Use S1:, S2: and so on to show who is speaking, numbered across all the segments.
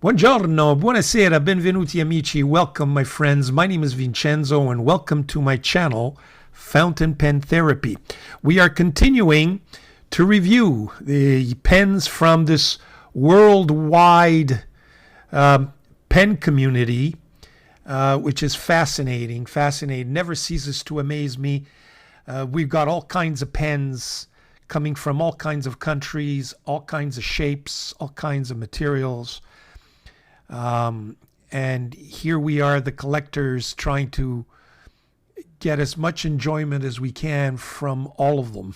S1: Buongiorno, buonasera, benvenuti amici. Welcome, my friends. My name is Vincenzo, and welcome to my channel, Fountain Pen Therapy. We are continuing to review the pens from this worldwide pen community, which is fascinating. Never ceases to amaze me. We've got all kinds of pens coming from all kinds of countries, all kinds of shapes, all kinds of materials. And here we are, the collectors, trying to get as much enjoyment as we can from all of them.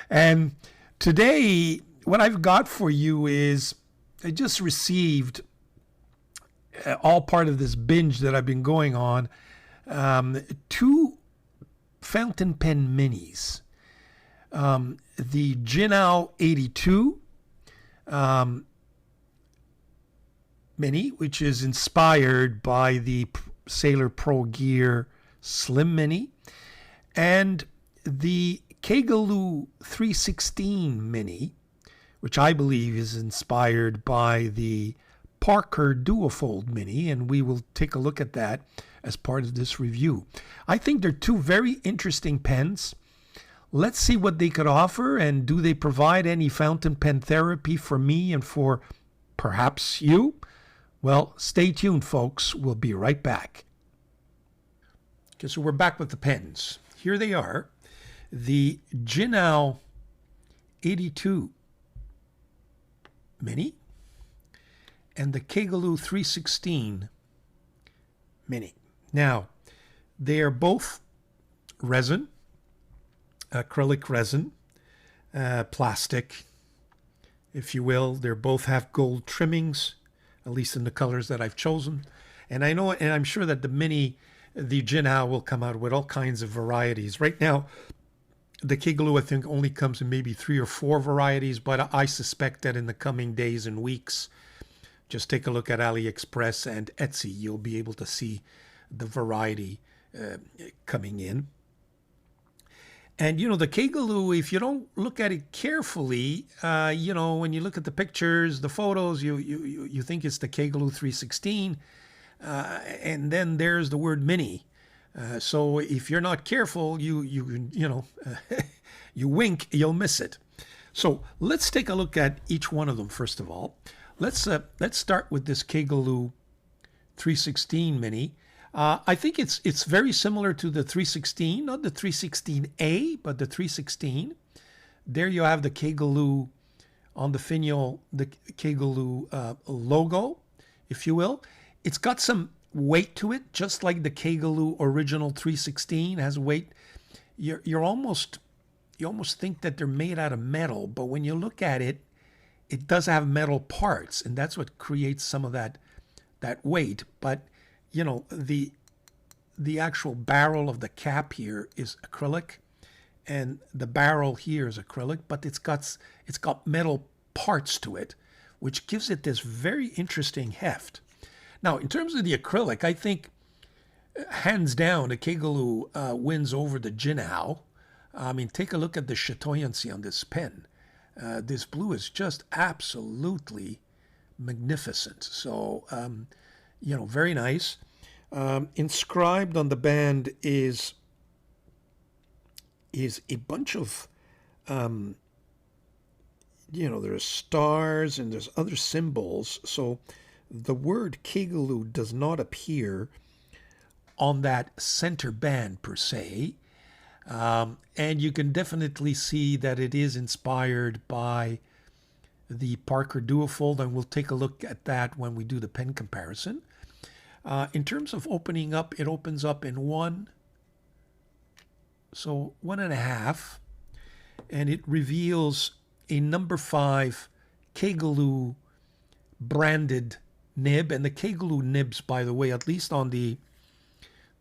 S1: And today, what I've got for you is I just received, all part of this binge that I've been going on, two fountain pen minis. The Jinhao 82 Mini, which is inspired by the Sailor Pro Gear Slim Mini, and the Kaigelu 316 Mini, which I believe is inspired by the Parker Duofold Mini, and we will take a look at that as part of this review. I think they're two very interesting pens. Let's see what they could offer, and do they provide any fountain pen therapy for me and for perhaps you? Well, stay tuned, folks. We'll be right back. Okay, so we're back with the pens. Here they are. The Jinhao 82 Mini and the Kaigelu 316 Mini. Now, they are both resin, acrylic resin, plastic, if you will. They both have gold trimmings, at least in the colors that I've chosen. And I know, and I'm sure that the Jinhao will come out with all kinds of varieties. Right now, the Kaigelu, I think, only comes in maybe 3 or 4 varieties, but I suspect that in the coming days and weeks, just take a look at AliExpress and Etsy. You'll be able to see the variety coming in. And, you know, the Kaigelu, if you don't look at it carefully, you know, when you look at the pictures, the photos, you think it's the Kaigelu 316. And then there's the word mini. So if you're not careful, you know, you wink, you'll miss it. So let's take a look at each one of them, first of all. Let's start with this Kaigelu 316 mini. I think it's very similar to the 316, not the 316A, but the 316. There you have the Kaigelu on the finial, the Kaigelu logo, if you will. It's got some weight to it, just like the Kaigelu original 316 has weight. You almost think that they're made out of metal, but when you look at it, it does have metal parts, and that's what creates some of that weight. But you know, the actual barrel of the cap here is acrylic, and the barrel here is acrylic, but it's got metal parts to it, which gives it this very interesting heft. Now, in terms of the acrylic, I think hands down the Kaigelu wins over the Jinhao. I mean, take a look at the chatoyancy on this pen. This blue is just absolutely magnificent. So, you know, very nice. Inscribed on the band is a bunch of, you know, there's stars and there's other symbols. So the word Kaigelu does not appear on that center band per se. And you can definitely see that it is inspired by the Parker Duofold, and we'll take a look at that when we do the pen comparison. In terms of opening up, it opens up in 1, so 1.5, and it reveals a number 5 Kaigelu branded nib. And the Kaigelu nibs, by the way, at least on the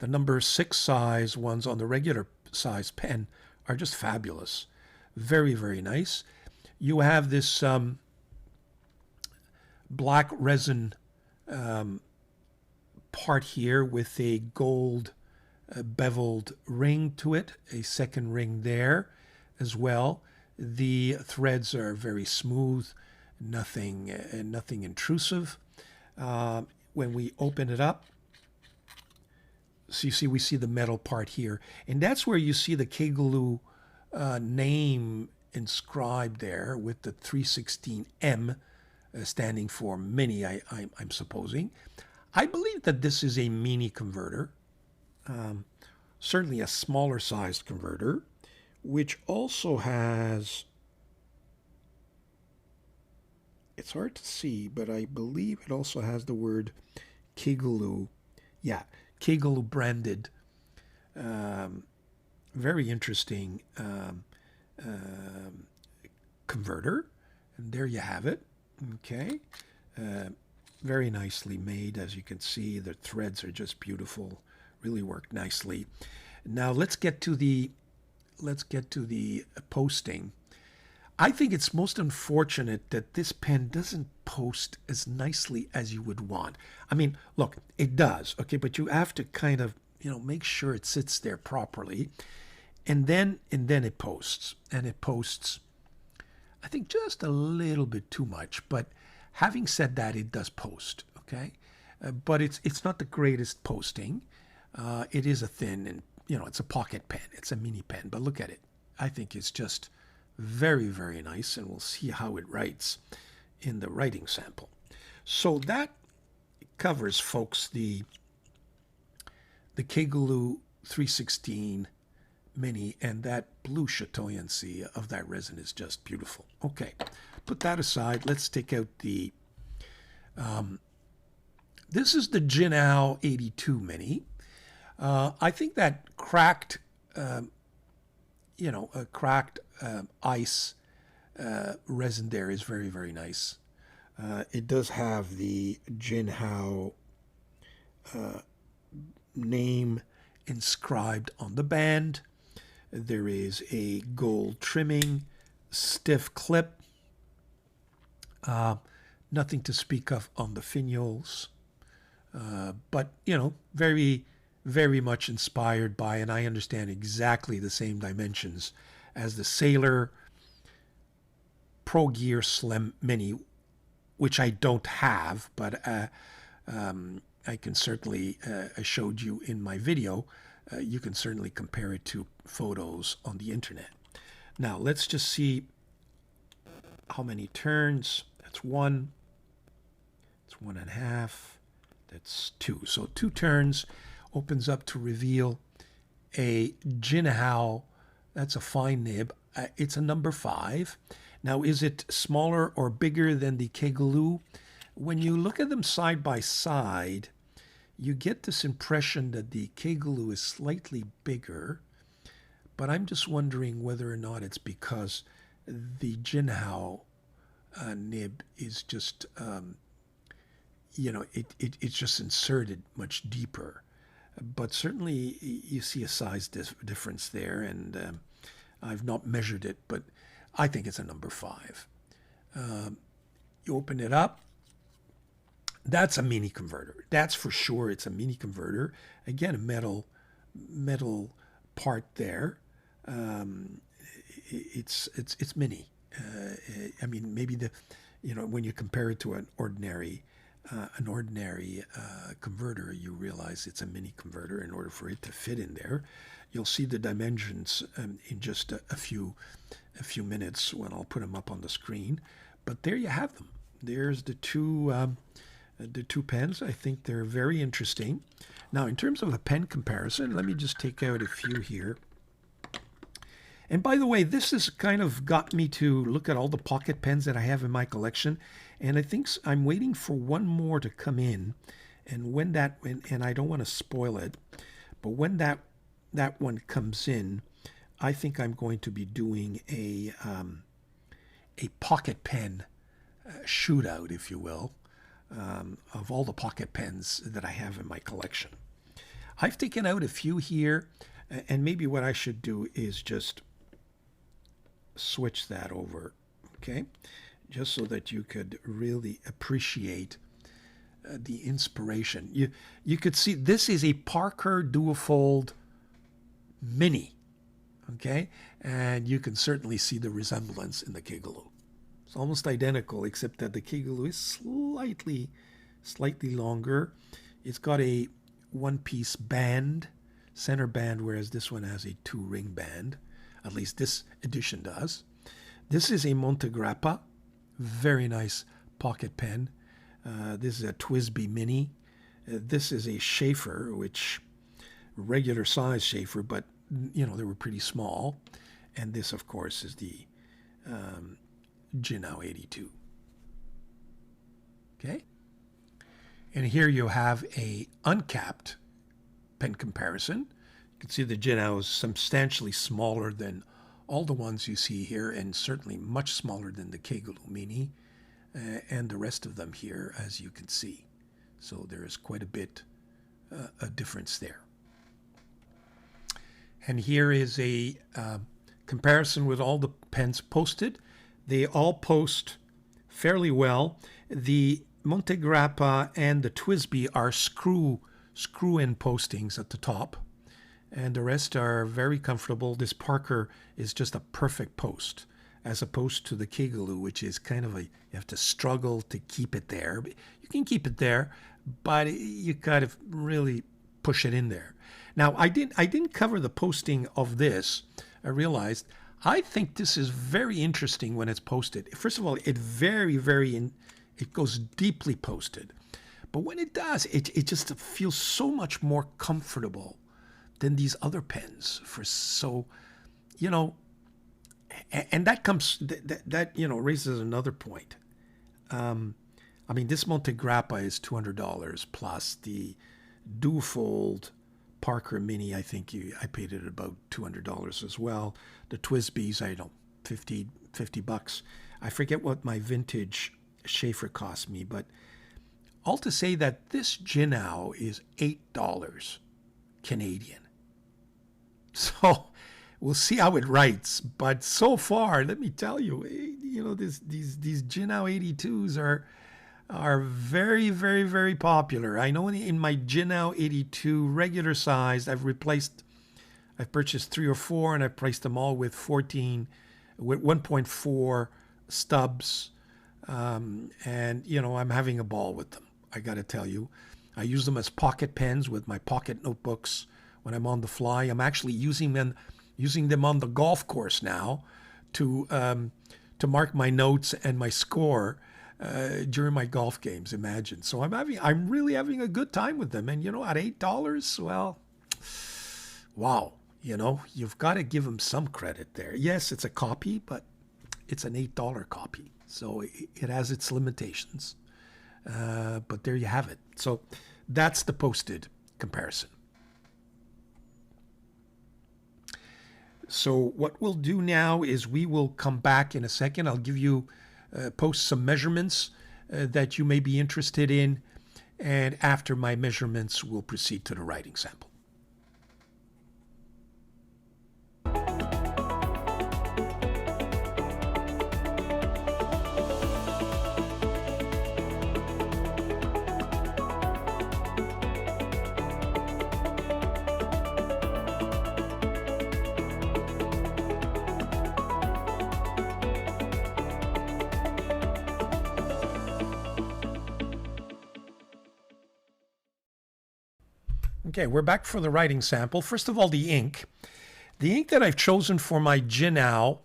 S1: number 6 size ones on the regular size pen, are just fabulous. Very, very nice. You have this black resin part here with a gold beveled ring to it, a second ring there as well. The threads are very smooth, nothing intrusive. When we open it up, so you see, we see the metal part here, and that's where you see the Kaigelu name inscribed there with the 316M standing for mini, I'm supposing. I believe that this is a mini converter, certainly a smaller sized converter, which also has, it's hard to see, but I believe it also has the word Kaigelu. Yeah, Kaigelu branded. Very interesting converter. And there you have it. Okay. Very nicely made, as you can see. The threads are just beautiful. Really work nicely. Now let's get to the posting. I think it's most unfortunate that this pen doesn't post as nicely as you would want. I mean, look, it does, okay, but you have to kind of, make sure it sits there properly, and then it posts, and it posts, I think, just a little bit too much. But having said that, it does post, okay, but it's not the greatest posting. It is a thin, and it's a pocket pen, it's a mini pen, but look at it. I think it's just very, very nice, and we'll see how it writes in the writing sample. So that covers, folks, the Kaigelu 316 mini, and that blue chatoyancy of that resin is just beautiful. Okay, put that aside. Let's take out the this is the Jinhao 82 mini. I think that cracked a cracked ice resin there is very, very nice. It does have the Jinhao name inscribed on the band. There is a gold trimming, stiff clip. Nothing to speak of on the finials. But, very, very much inspired by, and I understand exactly the same dimensions as the Sailor Pro Gear Slim Mini, which I don't have, but I can certainly, I showed you in my video, you can certainly compare it to photos on the internet. Now, let's just see how many turns. That's 1. That's 1.5. That's 2. So 2 turns opens up to reveal a Jinhao. That's a fine nib. It's a number 5. Now, is it smaller or bigger than the Kaigelu? When you look at them side by side, you get this impression that the Kaigelu is slightly bigger, but I'm just wondering whether or not it's because the Jinhao nib is just, it's just inserted much deeper. But certainly you see a size difference there, and I've not measured it, but I think it's a number 5. You open it up. That's a mini converter. That's for sure. It's a mini converter. Again, a metal part there. It's mini. I mean, maybe when you compare it to an ordinary converter, you realize it's a mini converter in order for it to fit in there. You'll see the dimensions in just a few minutes when I'll put them up on the screen. But there you have them. There's the two pens. I think they're very interesting. Now, in terms of a pen comparison, let me just take out a few here. And by the way, this has kind of got me to look at all the pocket pens that I have in my collection. And I think I'm waiting for one more to come in. And when and I don't want to spoil it, but when that one comes in, I think I'm going to be doing a pocket pen shootout, if you will, of all the pocket pens that I have in my collection. I've taken out a few here, and maybe what I should do is just switch that over, okay? Just so that you could really appreciate the inspiration. You could see this is a Parker Duofold Mini, okay? And you can certainly see the resemblance in the Kaigelu. It's almost identical, except that the Kaigelu is slightly longer. It's got a one-piece band, center band, whereas this one has a two-ring band. At least this edition does. This is a Montegrappa, very nice pocket pen. This is a TWSBI Mini. This is a Schaefer, which regular size Schaefer, but you know they were pretty small. And this, of course, is the Jinhao 82. Okay. And here you have a uncapped pen comparison. You can see the Jinhao is substantially smaller than all the ones you see here, and certainly much smaller than the Kaigelu Mini and the rest of them here, as you can see. So there is quite a bit a difference there. And here is a comparison with all the pens posted. They all post fairly well. The Montegrappa and the TWSBI are screw-in postings at the top, and the rest are very comfortable. This Parker is just a perfect post, as opposed to the Kaigelu, which is kind of you have to struggle to keep it there. You can keep it there, but you gotta really push it in there. Now, I didn't cover the posting of this. I realized I think this is very interesting when it's posted. First of all, it it goes deeply posted. But when it does, it just feels so much more comfortable than these other pens. And that comes, that raises another point. I mean, this Montegrappa is $200 plus the dual-fold Parker Mini. I think I paid it about $200 as well. The TWSBIs, I don't know, 50 bucks. I forget what my vintage Schaefer cost me, but all to say that this Jinhao is $8 Canadian. So we'll see how it writes. But so far, let me tell you, these Jinhao 82s are very, very, very popular. I know in my Jinhao 82 regular size, I've purchased 3 or 4, and I've priced them all with 1.4 stubs. And I'm having a ball with them. I got to tell you, I use them as pocket pens with my pocket notebooks when I'm on the fly. I'm actually using them on the golf course now to mark my notes and my score during my golf games. Imagine. So I'm really having a good time with them. And at $8, well, wow. You've got to give them some credit there. Yes, it's a copy, but it's an $8 copy. So it has its limitations. But there you have it. So that's the posted comparison. So what we'll do now is we will come back in a second. I'll give you, post some measurements that you may be interested in. And after my measurements, we'll proceed to the writing sample. Okay, we're back for the writing sample. First of all, the ink. The ink that I've chosen for my Jinhao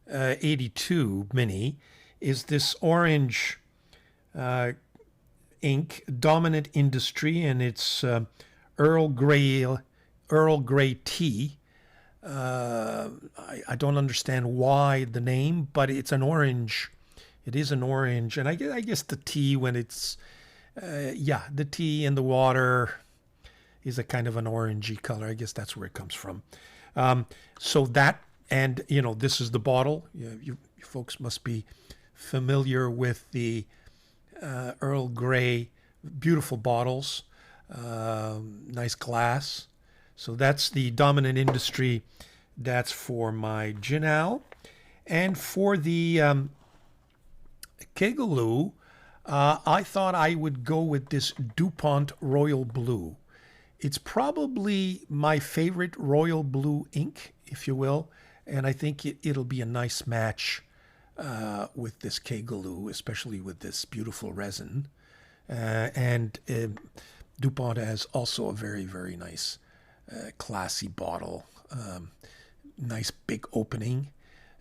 S1: 82 Mini is this orange ink, Dominant Industry, and it's Earl Grey tea. I don't understand why the name, but it's an orange. It is an orange, and I guess the tea when it's the tea in the water is a kind of an orangey color. I guess that's where it comes from. So that, and this is the bottle. You folks must be familiar with the Earl Grey, beautiful bottles, nice glass. So that's the Dominant Industry. That's for my Jinhao. And for the Kaigelu, I thought I would go with this DuPont Royal Blue. It's probably my favorite royal blue ink, if you will, and I think it'll be a nice match with this Kaigelu, especially with this beautiful resin. And DuPont has also a very, very nice, classy bottle. Nice big opening,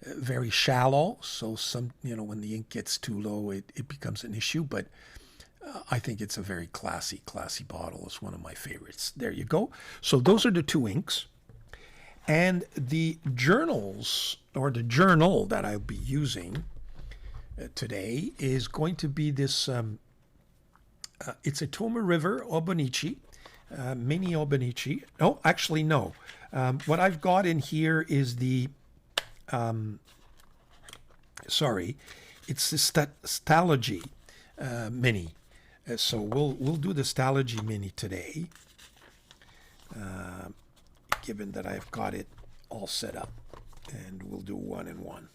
S1: very shallow. So when the ink gets too low, it becomes an issue. But I think it's a very classy bottle. It's one of my favorites. There you go. So those are the two inks. And the journals, or the journal that I'll be using today is going to be this, it's a Toma River Obonichi, mini Obonichi. Oh, actually, no. What I've got in here is the, it's the Stalogy mini. So we'll do the Stalogy mini today, given that I've got it all set up, and we'll do one and one.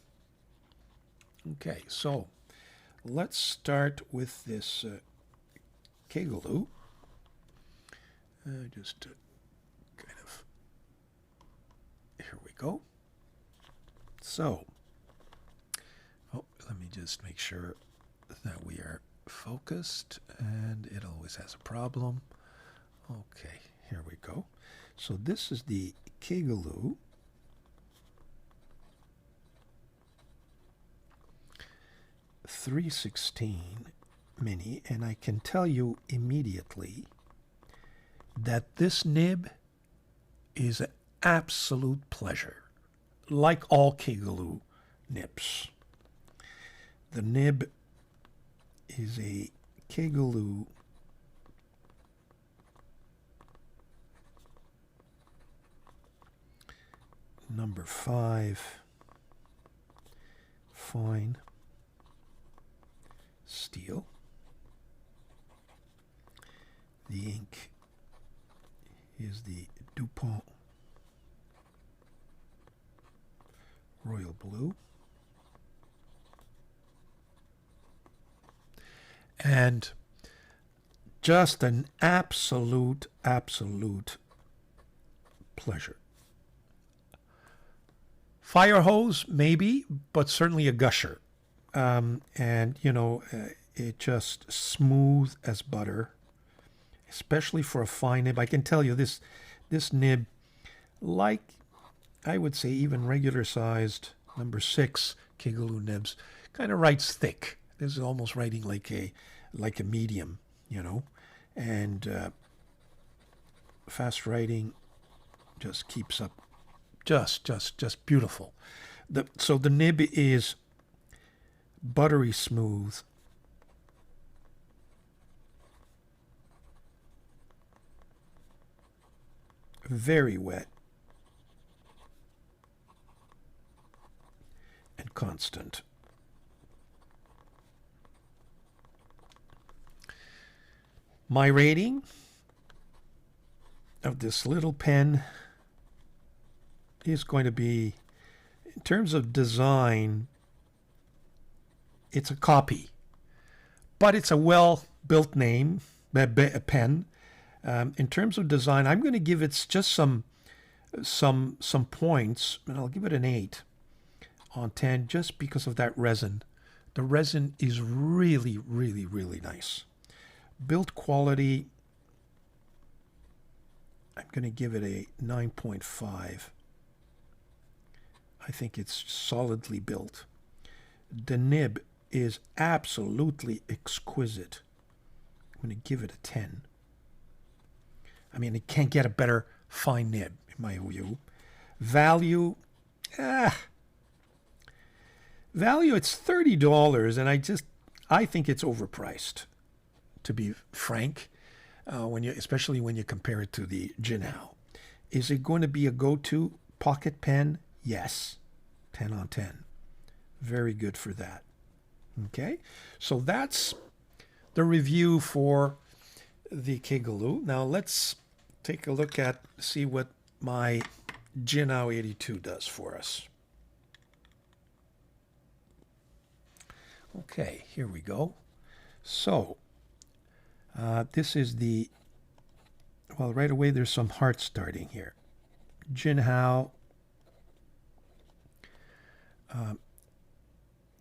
S1: Okay, so let's start with this Kaigelu. Just kind of, here we go. So, let me just make sure that we are focused, and it always has a problem. Okay, here we go. So this is the Kaigelu. .316 mini, and I can tell you immediately that this nib is an absolute pleasure, like all Kaigelu nibs. The nib is a Kaigelu number 5 fine steel. The ink is the DuPont Royal Blue. And just an absolute pleasure. Fire hose, maybe, but certainly a gusher. And, it just smooth as butter, especially for a fine nib. I can tell you this nib, like I would say even regular sized number 6 Kaigelu nibs, kind of writes thick. This is almost writing like a medium, and fast writing just keeps up, just beautiful. So the nib is buttery smooth, very wet, and constant. My rating of this little pen is going to be, in terms of design, it's a copy, but it's a well-built pen. In terms of design, I'm going to give it just some points, and I'll give it an 8 on 10 just because of that resin. The resin is really, really, really nice. Build quality, I'm going to give it a 9.5. I think it's solidly built. The nib is absolutely exquisite. I'm going to give it a 10. I mean, it can't get a better fine nib, in my view. Value, it's $30, and I think it's overpriced, to be frank, especially when you compare it to the Jinhao. Is it going to be a go-to pocket pen? Yes. 10 on 10. Very good for that. Okay, so that's the review for the Kaigelu. Now let's take a look at, see what my Jinhao 82 does for us. Okay, here we go. So this is the, well, right away there's some heart starting here. Jinhao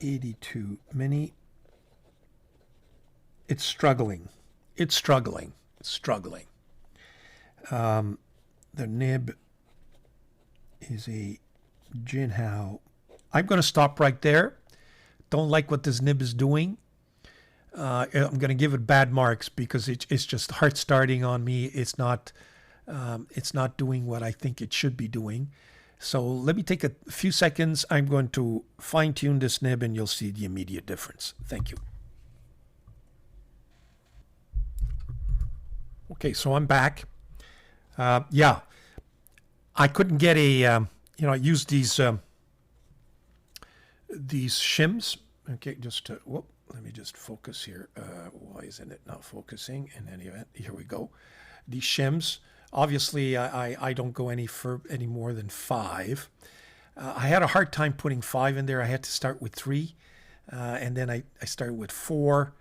S1: 82 mini. It's struggling. It's struggling. It's struggling. The nib is a Jinhao. I'm going to stop right there. Don't like what this nib is doing. I'm going to give it bad marks because it's just hard starting on me. It's not doing what I think it should be doing. So let me take a few seconds. I'm going to fine tune this nib and you'll see the immediate difference. Thank you. Okay, so I'm back. Yeah, I couldn't get a, I used these shims. Okay, just whoop. Let me just focus here. Why isn't it not focusing? In any event, here we go. These shims. Obviously, I don't go any more than 5. I had a hard time putting 5 in there. I had to start with 3, and then I started with 4,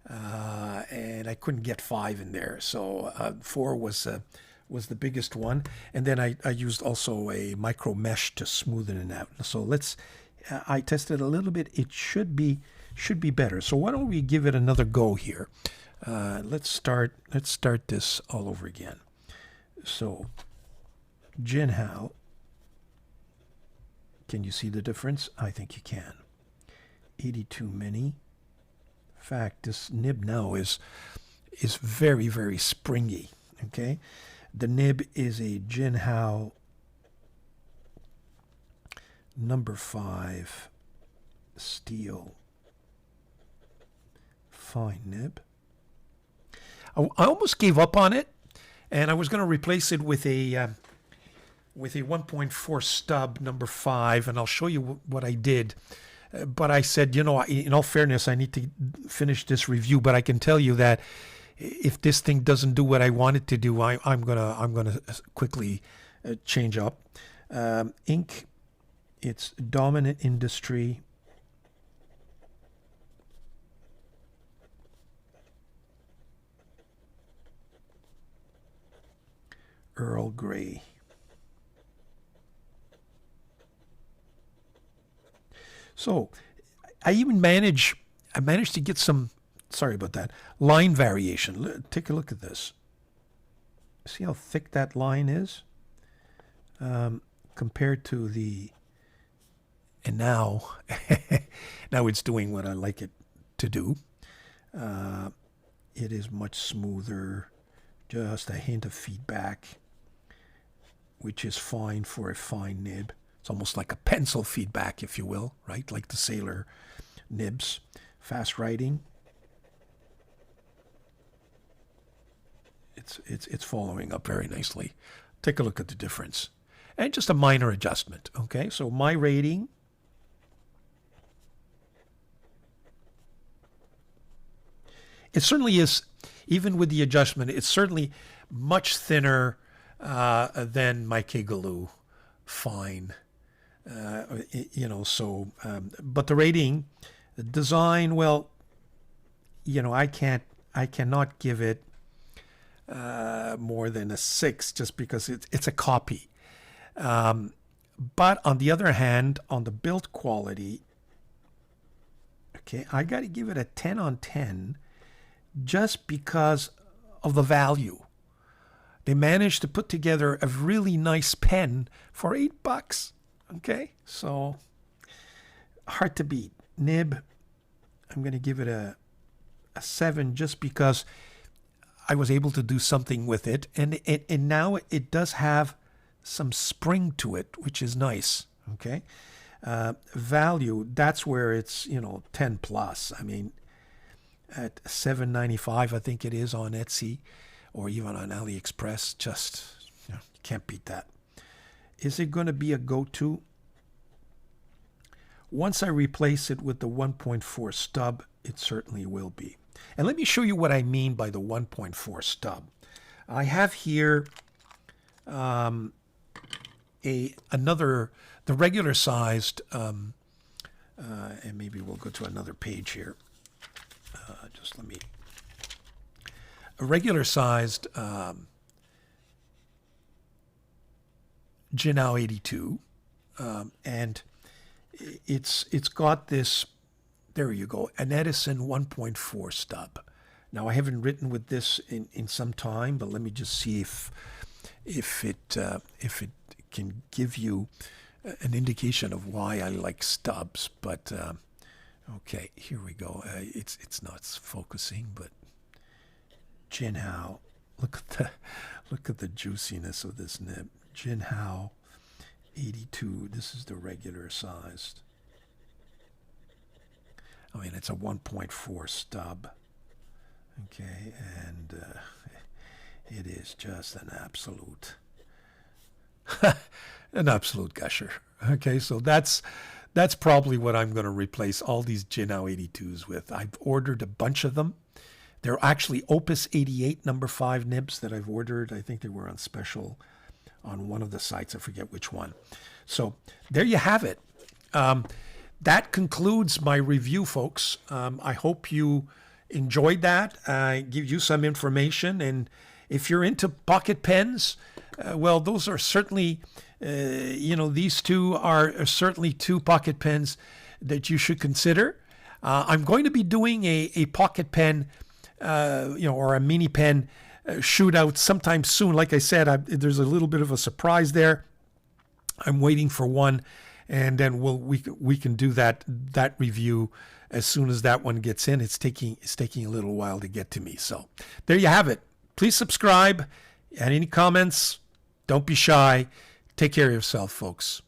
S1: and I couldn't get 5 in there. So 4 was the biggest one, and then I used also a micro mesh to smoothen it out. So I tested a little bit. It should be better. So why don't we give it another go here? Let's start this all over again. So Jinhao, can you see the difference? I think you can. 82 mini. In fact, this nib now is very, very springy. Okay, the nib is a Jinhao number 5 steel fine nib. I almost gave up on it, and I was going to replace it with a 1.4 stub number 5, and I'll show you what I did. But I said, in all fairness, I need to finish this review. But I can tell you that if this thing doesn't do what I want it to do, I'm gonna quickly change up. Ink, it's dominant industry. Earl Grey. So I managed to get some, sorry about that, line variation. Take a look at this. See how thick that line is compared to the, and now it's doing what I like it to do. It is much smoother, just a hint of feedback, which is fine for a fine nib. It's almost like a pencil feedback, if you will, right? Like the Sailor nibs. Fast writing. It's following up very nicely. Take a look at the difference. And just a minor adjustment, okay? So my rating, it certainly is, even with the adjustment, it's certainly much thinner than my Kaigelu fine. But the rating, the design, well, I cannot give it more than a 6 just because it's a copy. But on the other hand, on the build quality, okay, I got to give it a 10 on 10 just because of the value. They managed to put together a really nice pen for $8. Okay, so hard to beat. Nib, I'm going to give it a 7 just because I was able to do something with it. And now it does have some spring to it, which is nice. Okay, value, that's where it's, 10 plus. I mean, at $7.95, I think it is on Etsy or even on AliExpress. Just, you can't beat that. Is it going to be a go-to? Once I replace it with the 1.4 stub, it certainly will be. And let me show you what I mean by the 1.4 stub. I have here the regular sized, and maybe we'll go to another page here. Just let me, a regular sized Jinhao 82, and it's got this There you go. An Edison 1.4 stub. Now I haven't written with this in some time, but let me just see if it can give you an indication of why I like stubs. But okay, here we go. It's not focusing, but Jinhao. Look at the juiciness of this nib. Jinhao 82. This is the regular sized. I mean, it's a 1.4 stub. Okay, and it is just an absolute gusher. Okay, so that's probably what I'm going to replace all these Jinhao 82s with. I've ordered a bunch of them. They're actually Opus 88 number 5 nibs that I've ordered. I think they were on special on one of the sites. I forget which one. So there you have it. That concludes my review, folks. I hope you enjoyed that. I give you some information. And if you're into pocket pens, well, those are certainly, these two are certainly two pocket pens that you should consider. I'm going to be doing a pocket pen, or a mini pen shootout sometime soon. Like I said, there's a little bit of a surprise there. I'm waiting for one, and then we can do that review as soon as that one gets in. It's taking a little while to get to me. So there you have it. Please subscribe. And any comments, don't be shy. Take care of yourself, folks.